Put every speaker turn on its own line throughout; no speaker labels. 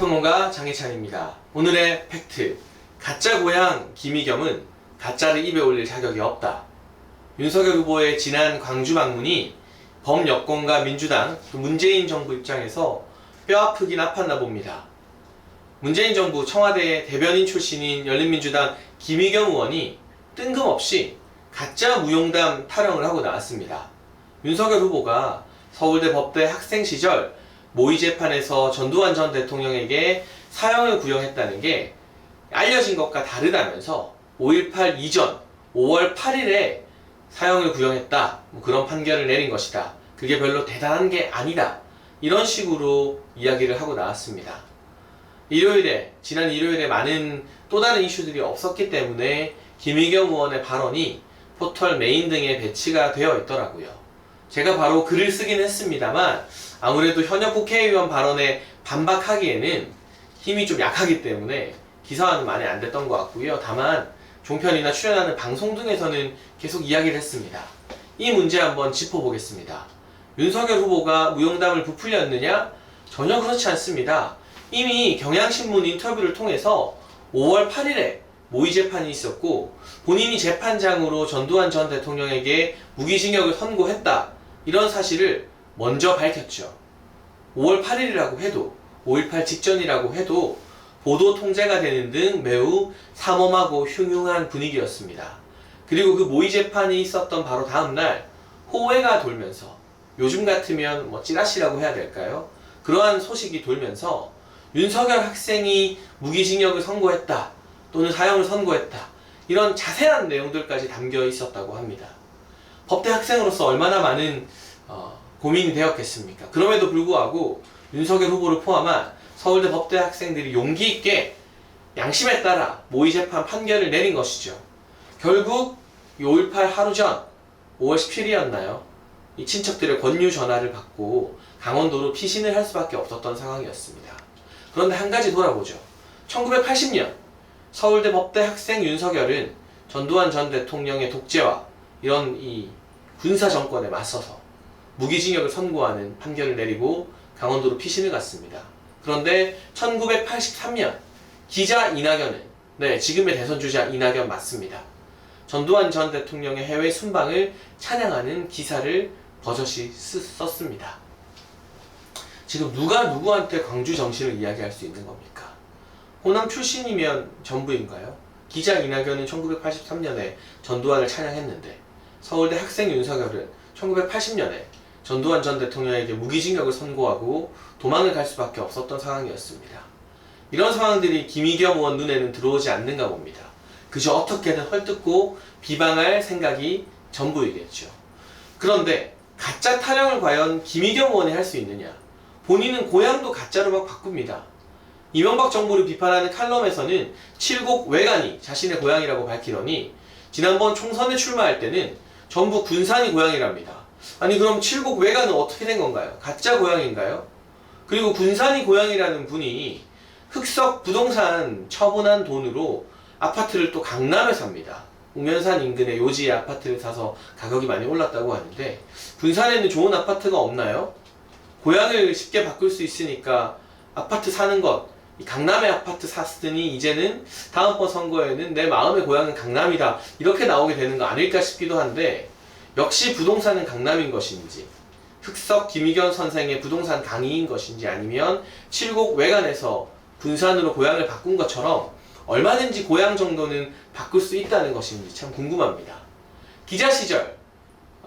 문화평론가 장희찬입니다. 오늘의 팩트. 가짜 고향 김의겸은 가짜를 입에 올릴 자격이 없다. 윤석열 후보의 지난 광주 방문이 범여권과 민주당, 또 문재인 정부 입장에서 뼈아프긴 아팠나 봅니다. 문재인 정부 청와대 대변인 출신인 열린민주당 김의겸 의원이 뜬금없이 가짜 무용담 타령을 하고 나왔습니다. 윤석열 후보가 서울대 법대 학생 시절 모의 재판에서 전두환 전 대통령에게 사형을 구형했다는 게 알려진 것과 다르다면서 5.18 이전 5월 8일에 사형을 구형했다, 그런 판결을 내린 것이다. 그게 별로 대단한 게 아니다. 이런 식으로 이야기를 하고 나왔습니다. 지난 일요일에 많은 또 다른 이슈들이 없었기 때문에 김의겸 의원의 발언이 포털 메인 등에 배치가 되어 있더라고요. 제가 바로 글을 쓰긴 했습니다만 아무래도 현역 국회의원 발언에 반박하기에는 힘이 좀 약하기 때문에 기사화는 많이 안 됐던 것 같고요. 다만 종편이나 출연하는 방송 등에서는 계속 이야기를 했습니다. 이 문제 한번 짚어보겠습니다. 윤석열 후보가 무용담을 부풀렸느냐? 전혀 그렇지 않습니다. 이미 경향신문 인터뷰를 통해서 5월 8일에 모의 재판이 있었고 본인이 재판장으로 전두환 전 대통령에게 무기징역을 선고했다, 이런 사실을 먼저 밝혔죠. 5월 8일이라고 해도 5.18 직전이라고 해도 보도 통제가 되는 등 매우 삼엄하고 흉흉한 분위기였습니다. 그리고 그 모의 재판이 있었던 바로 다음날 호외가 돌면서, 요즘 같으면 찌라시라고 해야 될까요? 그러한 소식이 돌면서 윤석열 학생이 무기징역을 선고했다 또는 사형을 선고했다, 이런 자세한 내용들까지 담겨 있었다고 합니다. 법대 학생으로서 얼마나 많은 고민이 되었겠습니까? 그럼에도 불구하고 윤석열 후보를 포함한 서울대 법대 학생들이 용기 있게 양심에 따라 모의 재판 판결을 내린 것이죠. 결국 5.18 하루 전 5월 10일이었나요? 이 친척들의 권유 전화를 받고 강원도로 피신을 할 수밖에 없었던 상황이었습니다. 그런데 한 가지 돌아보죠. 1980년 서울대 법대 학생 윤석열은 전두환 전 대통령의 독재와 이런 이 군사 정권에 맞서서 무기징역을 선고하는 판결을 내리고 강원도로 피신을 갔습니다. 그런데 1983년 기자 이낙연은, 지금의 대선 주자 이낙연 맞습니다. 전두환 전 대통령의 해외 순방을 찬양하는 기사를 버젓이 썼습니다. 지금 누가 누구한테 광주 정신을 이야기할 수 있는 겁니까? 호남 출신이면 전부인가요? 기자 이낙연은 1983년에 전두환을 찬양했는데 서울대 학생 윤석열은 1980년에 전두환 전 대통령에게 무기징역을 선고하고 도망을 갈 수밖에 없었던 상황이었습니다. 이런 상황들이 김의겸 의원 눈에는 들어오지 않는가 봅니다. 그저 어떻게든 헐뜯고 비방할 생각이 전부이겠죠. 그런데 가짜 타령을 과연 김의겸 의원이 할 수 있느냐? 본인은 고향도 가짜로 막 바꿉니다. 이명박 정부를 비판하는 칼럼에서는 칠곡 외관이 자신의 고향이라고 밝히더니 지난번 총선에 출마할 때는 전부 군산이 고향이랍니다. 아니 그럼 칠곡 외관은 어떻게 된 건가요? 가짜 고향인가요? 그리고 군산이 고향이라는 분이 흑석 부동산 처분한 돈으로 아파트를 또 강남에 삽니다. 우면산 인근의 요지의 아파트를 사서 가격이 많이 올랐다고 하는데 군산에는 좋은 아파트가 없나요? 고향을 쉽게 바꿀 수 있으니까 아파트 사는 것, 강남의 아파트 샀으니 이제는 다음번 선거에는 내 마음의 고향은 강남이다, 이렇게 나오게 되는 거 아닐까 싶기도 한데, 역시 부동산은 강남인 것인지, 흑석 김의겸 선생의 부동산 강의인 것인지, 아니면 칠곡 외관에서 군산으로 고향을 바꾼 것처럼 얼마든지 고향 정도는 바꿀 수 있다는 것인지 참 궁금합니다. 기자 시절,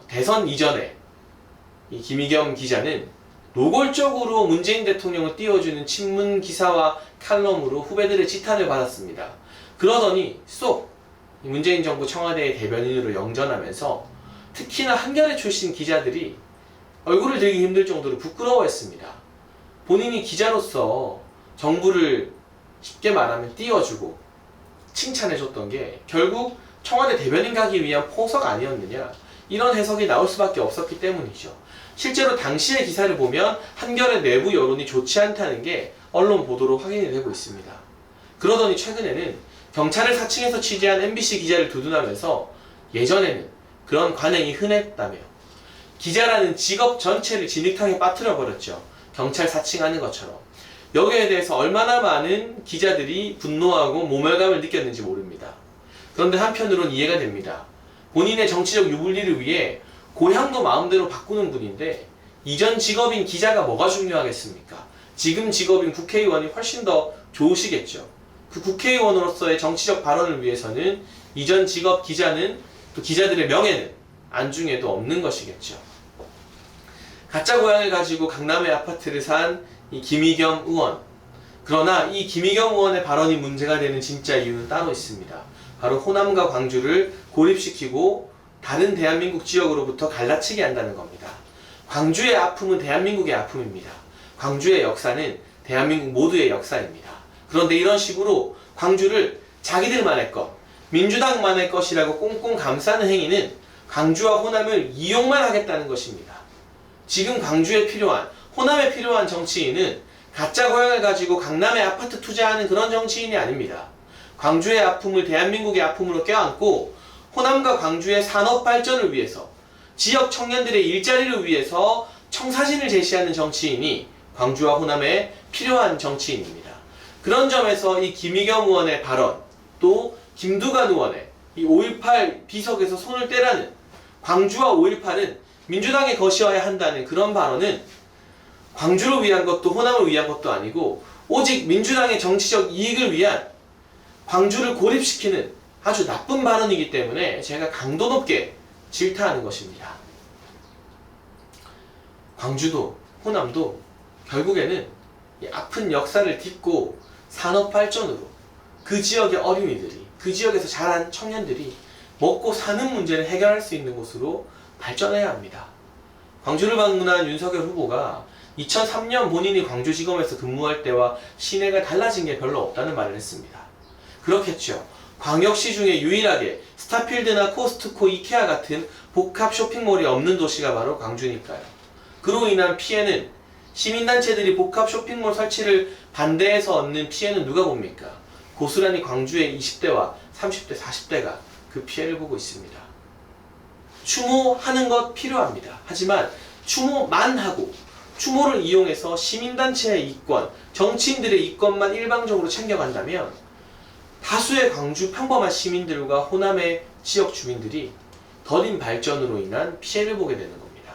대선 이전에 이 김의겸 기자는 노골적으로 문재인 대통령을 띄워주는 친문 기사와 칼럼으로 후배들의 지탄을 받았습니다. 그러더니 쏙 문재인 정부 청와대의 대변인으로 영전하면서 특히나 한겨레 출신 기자들이 얼굴을 들기 힘들 정도로 부끄러워했습니다. 본인이 기자로서 정부를 쉽게 말하면 띄워주고 칭찬해줬던 게 결국 청와대 대변인 가기 위한 포석 아니었느냐, 이런 해석이 나올 수밖에 없었기 때문이죠. 실제로 당시의 기사를 보면 한겨레 내부 여론이 좋지 않다는 게 언론 보도로 확인이 되고 있습니다. 그러더니 최근에는 경찰을 사칭해서 취재한 MBC 기자를 두둔하면서 예전에는 그런 관행이 흔했다며 기자라는 직업 전체를 진흙탕에 빠뜨려 버렸죠. 경찰 사칭하는 것처럼. 여기에 대해서 얼마나 많은 기자들이 분노하고 모멸감을 느꼈는지 모릅니다. 그런데 한편으론 이해가 됩니다. 본인의 정치적 유불리를 위해 고향도 마음대로 바꾸는 분인데 이전 직업인 기자가 뭐가 중요하겠습니까? 지금 직업인 국회의원이 훨씬 더 좋으시겠죠. 그 국회의원으로서의 정치적 발언을 위해서는 이전 직업 기자는 또 기자들의 명예는 안중에도 없는 것이겠죠. 가짜 고향을 가지고 강남의 아파트를 산 이 김의겸 의원. 그러나 이 김의겸 의원의 발언이 문제가 되는 진짜 이유는 따로 있습니다. 바로 호남과 광주를 고립시키고 다른 대한민국 지역으로부터 갈라치게 한다는 겁니다. 광주의 아픔은 대한민국의 아픔입니다. 광주의 역사는 대한민국 모두의 역사입니다. 그런데 이런 식으로 광주를 자기들만의 것, 민주당만의 것이라고 꽁꽁 감싸는 행위는 광주와 호남을 이용만 하겠다는 것입니다. 지금 광주에 필요한, 호남에 필요한 정치인은 가짜 고향을 가지고 강남에 아파트 투자하는 그런 정치인이 아닙니다. 광주의 아픔을 대한민국의 아픔으로 껴안고 호남과 광주의 산업 발전을 위해서, 지역 청년들의 일자리를 위해서 청사진을 제시하는 정치인이 광주와 호남에 필요한 정치인입니다. 그런 점에서 이 김의겸 의원의 발언, 또 김두관 의원의 이 5.18 비석에서 손을 떼라는, 광주와 5.18은 민주당의 것이어야 한다는 그런 발언은 광주를 위한 것도 호남을 위한 것도 아니고 오직 민주당의 정치적 이익을 위한, 광주를 고립시키는 아주 나쁜 발언이기 때문에 제가 강도 높게 질타하는 것입니다. 광주도 호남도 결국에는 이 아픈 역사를 딛고 산업 발전으로 그 지역의 어린이들이, 그 지역에서 자란 청년들이 먹고 사는 문제를 해결할 수 있는 곳으로 발전해야 합니다. 광주를 방문한 윤석열 후보가 2003년 본인이 광주지검에서 근무할 때와 시내가 달라진 게 별로 없다는 말을 했습니다. 그렇겠죠. 광역시 중에 유일하게 스타필드나 코스트코, 이케아 같은 복합 쇼핑몰이 없는 도시가 바로 광주니까요. 그로 인한 피해는, 시민단체들이 복합 쇼핑몰 설치를 반대해서 얻는 피해는 누가 봅니까? 고스란히 광주의 20대와 30대, 40대가 그 피해를 보고 있습니다. 추모하는 것 필요합니다. 하지만 추모만 하고 추모를 이용해서 시민단체의 이권, 정치인들의 이권만 일방적으로 챙겨간다면 다수의 광주 평범한 시민들과 호남의 지역 주민들이 더딘 발전으로 인한 피해를 보게 되는 겁니다.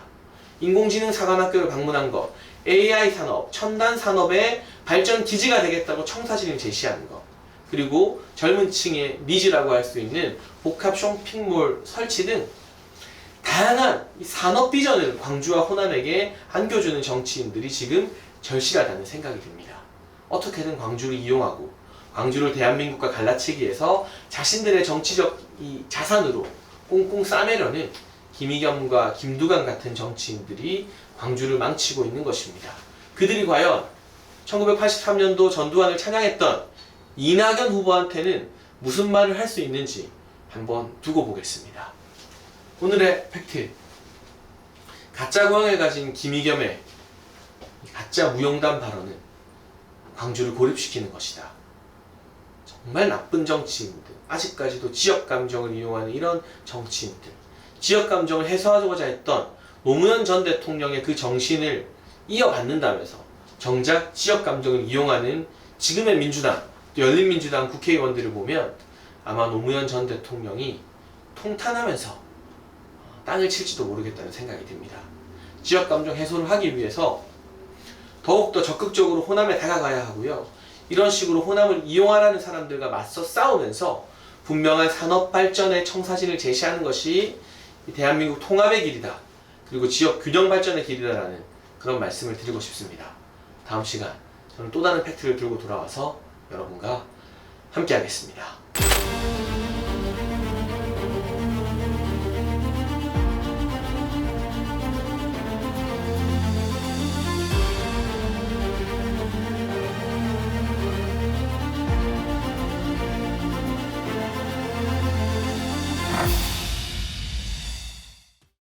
인공지능 사관학교를 방문한 것, AI 산업, 첨단 산업의 발전 기지가 되겠다고 청사진을 제시하는 것, 그리고 젊은 층의 니즈라고 할 수 있는 복합 쇼핑몰 설치 등 다양한 산업 비전을 광주와 호남에게 안겨주는 정치인들이 지금 절실하다는 생각이 듭니다. 어떻게든 광주를 이용하고 광주를 대한민국과 갈라치기 위해서 자신들의 정치적 이 자산으로 꽁꽁 싸매려는 김의겸과 김두관 같은 정치인들이 광주를 망치고 있는 것입니다. 그들이 과연 1983년도 전두환을 찬양했던 이낙연 후보한테는 무슨 말을 할 수 있는지 한번 두고 보겠습니다. 오늘의 팩트. 가짜 고향을 가진 김의겸의 가짜 무용담 발언은 광주를 고립시키는 것이다. 정말 나쁜 정치인들, 아직까지도 지역 감정을 이용하는 이런 정치인들, 지역 감정을 해소하고자 했던 노무현 전 대통령의 그 정신을 이어받는다면서 정작 지역 감정을 이용하는 지금의 민주당, 또 열린민주당 국회의원들을 보면 아마 노무현 전 대통령이 통탄하면서 땅을 칠지도 모르겠다는 생각이 듭니다. 지역 감정 해소를 하기 위해서 더욱더 적극적으로 호남에 다가가야 하고요. 이런 식으로 호남을 이용하라는 사람들과 맞서 싸우면서 분명한 산업 발전의 청사진을 제시하는 것이 대한민국 통합의 길이다. 그리고 지역 균형 발전의 길이다라는 그런 말씀을 드리고 싶습니다. 다음 시간 저는 또 다른 팩트를 들고 돌아와서 여러분과 함께 하겠습니다.